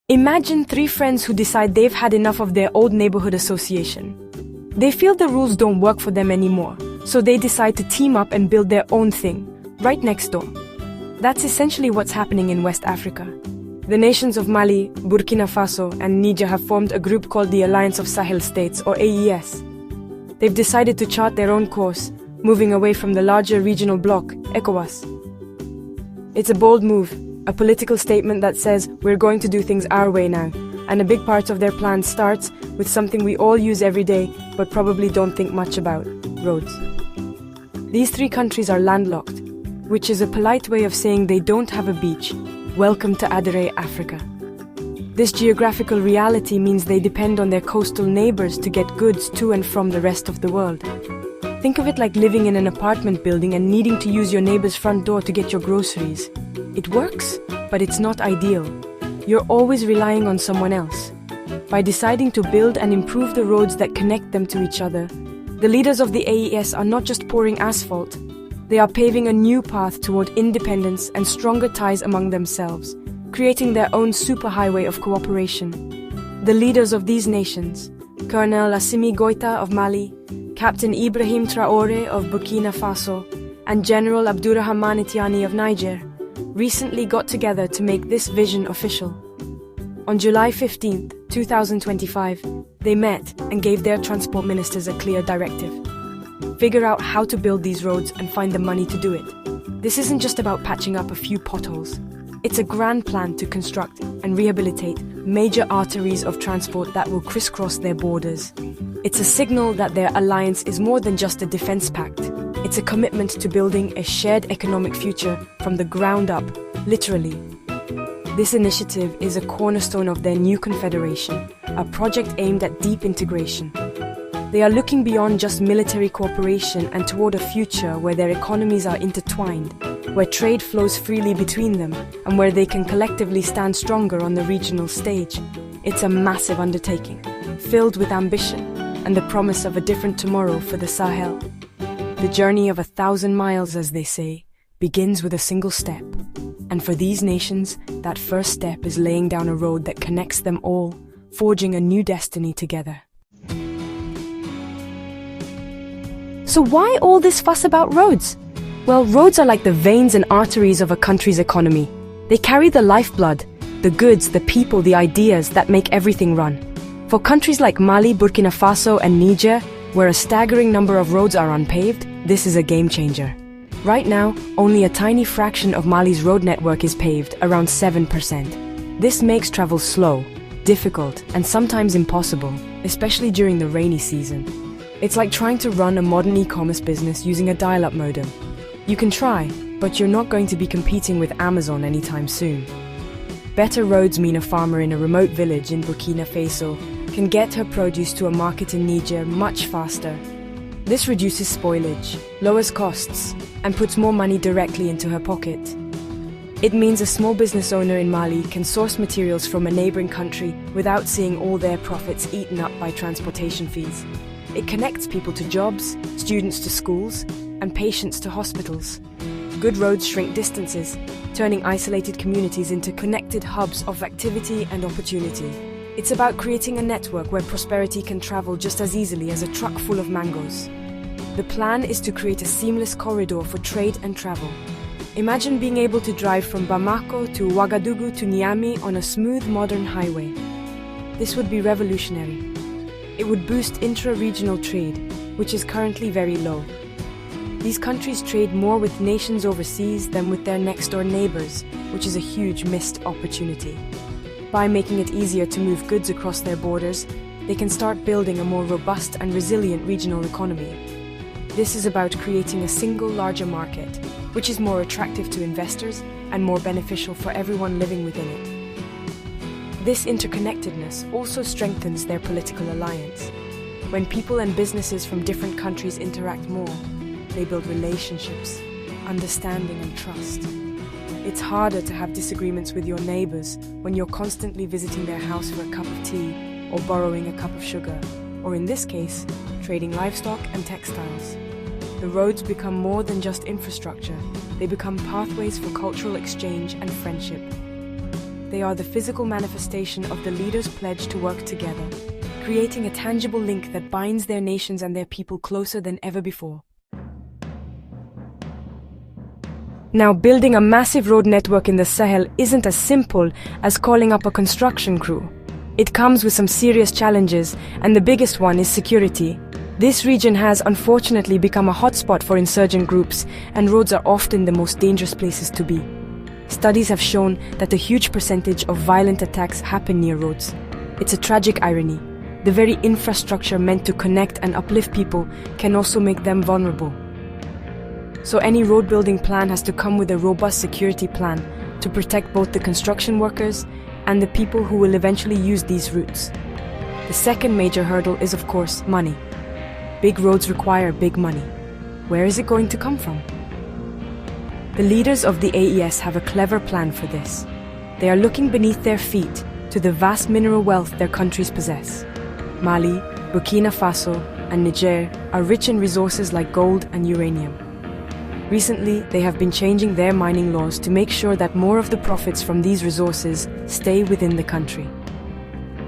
Imagine three friends who decide they've had enough of their old neighborhood association. They feel the rules don't work for them anymore, so they decide to team up and build their own thing, right next door. That's essentially what's happening in West Africa. The nations of Mali, Burkina Faso, and Niger have formed a group called the Alliance of Sahel States, or AES. They've decided to chart their own course, moving away from the larger regional bloc, ECOWAS. It's a bold move, a political statement that says we're going to do things our way now, and a big part of their plan starts with something we all use every day but probably don't think much about: roads. These three countries are landlocked, which is a polite way of saying they don't have a beach. Welcome to Adere, Africa. This geographical reality means they depend on their coastal neighbors to get goods to and from the rest of the world. Think of it like living in an apartment building and needing to use your neighbor's front door to get your groceries. It works, but it's not ideal. You're always relying on someone else. By deciding to build and improve the roads that connect them to each other, the leaders of the AES are not just pouring asphalt, they are paving a new path toward independence and stronger ties among themselves, creating their own superhighway of cooperation. The leaders of these nations, Colonel Assimi Goïta of Mali, Captain Ibrahim Traoré of Burkina Faso, and General Abdourahmane Tiani of Niger, recently got together to make this vision official. On July 15, 2025, they met and gave their transport ministers a clear directive. Figure out how to build these roads and find the money to do it. This isn't just about patching up a few potholes. It's a grand plan to construct and rehabilitate major arteries of transport that will crisscross their borders. It's a signal that their alliance is more than just a defense pact. It's a commitment to building a shared economic future from the ground up, literally. This initiative is a cornerstone of their new confederation, a project aimed at deep integration. They are looking beyond just military cooperation and toward a future where their economies are intertwined, where trade flows freely between them, and where they can collectively stand stronger on the regional stage. It's a massive undertaking, filled with ambition and the promise of a different tomorrow for the Sahel. The journey of 1,000 miles, as they say, begins with a single step. And for these nations, that first step is laying down a road that connects them all, forging a new destiny together. So why all this fuss about roads? Well, roads are like the veins and arteries of a country's economy. They carry the lifeblood, the goods, the people, the ideas that make everything run. For countries like Mali, Burkina Faso, and Niger, where a staggering number of roads are unpaved, this is a game changer. Right now, only a tiny fraction of Mali's road network is paved, around 7%. This makes travel slow, difficult, and sometimes impossible, especially during the rainy season. It's like trying to run a modern e-commerce business using a dial-up modem. You can try, but you're not going to be competing with Amazon anytime soon. Better roads mean a farmer in a remote village in Burkina Faso can get her produce to a market in Niger much faster. This reduces spoilage, lowers costs, and puts more money directly into her pocket. It means a small business owner in Mali can source materials from a neighboring country without seeing all their profits eaten up by transportation fees. It connects people to jobs, students to schools, and patients to hospitals. Good roads shrink distances, turning isolated communities into connected hubs of activity and opportunity. It's about creating a network where prosperity can travel just as easily as a truck full of mangoes. The plan is to create a seamless corridor for trade and travel. Imagine being able to drive from Bamako to Ouagadougou to Niamey on a smooth modern highway. This would be revolutionary. It would boost intra-regional trade, which is currently very low. These countries trade more with nations overseas than with their next-door neighbors, which is a huge missed opportunity. By making it easier to move goods across their borders, they can start building a more robust and resilient regional economy. This is about creating a single larger market, which is more attractive to investors and more beneficial for everyone living within it. This interconnectedness also strengthens their political alliance. When people and businesses from different countries interact more, they build relationships, understanding and trust. It's harder to have disagreements with your neighbors when you're constantly visiting their house for a cup of tea or borrowing a cup of sugar, or in this case, trading livestock and textiles. The roads become more than just infrastructure. They become pathways for cultural exchange and friendship. they are the physical manifestation of the leaders' pledge to work together, creating a tangible link that binds their nations and their people closer than ever before. Now, building a massive road network in the Sahel isn't as simple as calling up a construction crew. It comes with some serious challenges, and the biggest one is security. This region has unfortunately become a hotspot for insurgent groups, and roads are often the most dangerous places to be. Studies have shown that a huge percentage of violent attacks happen near roads. It's a tragic irony. The very infrastructure meant to connect and uplift people can also make them vulnerable. So any road building plan has to come with a robust security plan to protect both the construction workers and the people who will eventually use these routes. The second major hurdle is, of course, money. Big roads require big money. Where is it going to come from? The leaders of the AES have a clever plan for this. They are looking beneath their feet to the vast mineral wealth their countries possess. Mali, Burkina Faso, and Niger are rich in resources like gold and uranium. Recently, they have been changing their mining laws to make sure that more of the profits from these resources stay within the country.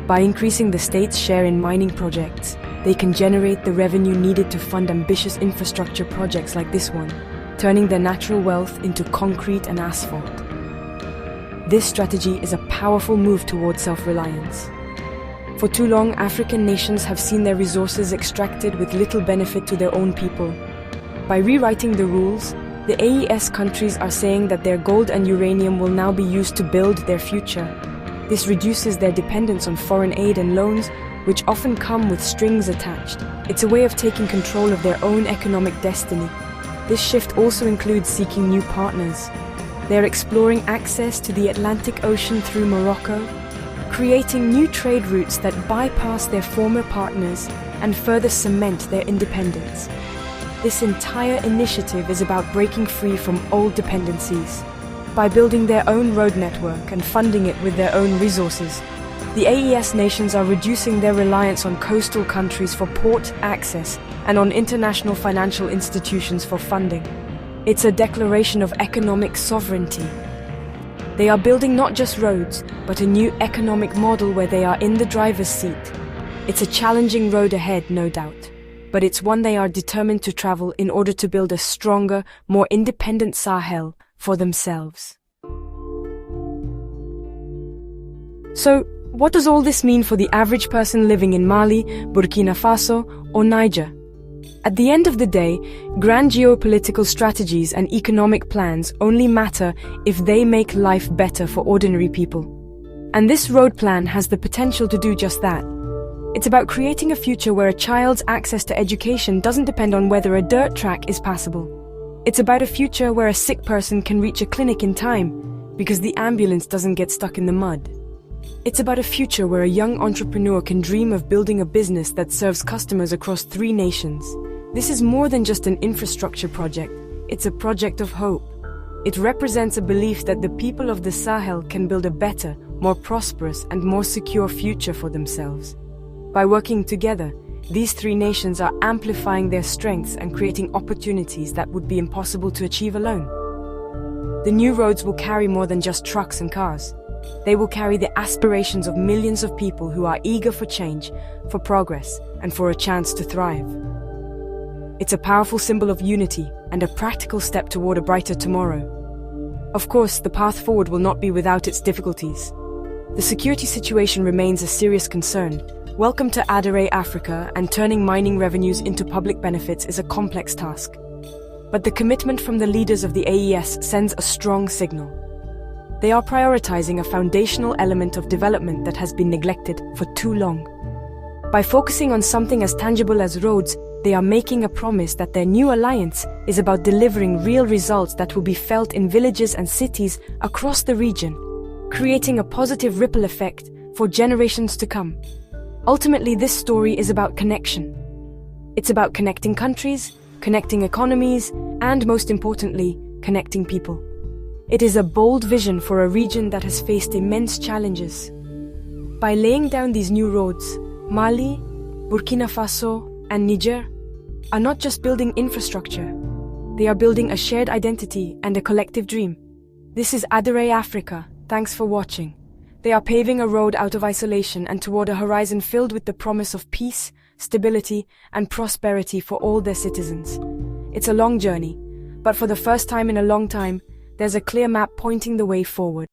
By increasing the state's share in mining projects, they can generate the revenue needed to fund ambitious infrastructure projects like this one, turning their natural wealth into concrete and asphalt. This strategy is a powerful move towards self-reliance. For too long, African nations have seen their resources extracted with little benefit to their own people. By rewriting the rules, the AES countries are saying that their gold and uranium will now be used to build their future. This reduces their dependence on foreign aid and loans, which often come with strings attached. It's a way of taking control of their own economic destiny. This shift also includes seeking new partners. They're exploring access to the Atlantic Ocean through Morocco, creating new trade routes that bypass their former partners and further cement their independence. This entire initiative is about breaking free from old dependencies. By building their own road network and funding it with their own resources, the AES nations are reducing their reliance on coastal countries for port access and on international financial institutions for funding. It's a declaration of economic sovereignty. They are building not just roads, but a new economic model where they are in the driver's seat. It's a challenging road ahead, no doubt, but it's one they are determined to travel in order to build a stronger, more independent Sahel for themselves. So, what does all this mean for the average person living in Mali, Burkina Faso, or Niger? At the end of the day, grand geopolitical strategies and economic plans only matter if they make life better for ordinary people. And this road plan has the potential to do just that. It's about creating a future where a child's access to education doesn't depend on whether a dirt track is passable. It's about a future where a sick person can reach a clinic in time because the ambulance doesn't get stuck in the mud. It's about a future where a young entrepreneur can dream of building a business that serves customers across 3 nations. This is more than just an infrastructure project. It's a project of hope. It represents a belief that the people of the Sahel can build a better, more prosperous, and more secure future for themselves. By working together, these 3 nations are amplifying their strengths and creating opportunities that would be impossible to achieve alone. The new roads will carry more than just trucks and cars. They will carry the aspirations of millions of people who are eager for change, for progress, and for a chance to thrive. It's a powerful symbol of unity and a practical step toward a brighter tomorrow. Of course, the path forward will not be without its difficulties. The security situation remains a serious concern. Welcome to Adare Africa, and turning mining revenues into public benefits is a complex task. But the commitment from the leaders of the AES sends a strong signal. They are prioritizing a foundational element of development that has been neglected for too long. By focusing on something as tangible as roads, they are making a promise that their new alliance is about delivering real results that will be felt in villages and cities across the region, creating a positive ripple effect for generations to come. Ultimately, this story is about connection. It's about connecting countries, connecting economies, and most importantly, connecting people. It is a bold vision for a region that has faced immense challenges. By laying down these new roads, Mali, Burkina Faso, and Niger are not just building infrastructure. They are building a shared identity and a collective dream. This is Adare Africa. Thanks for watching. They are paving a road out of isolation and toward a horizon filled with the promise of peace, stability, and prosperity for all their citizens. It's a long journey, but for the first time in a long time, there's a clear map pointing the way forward.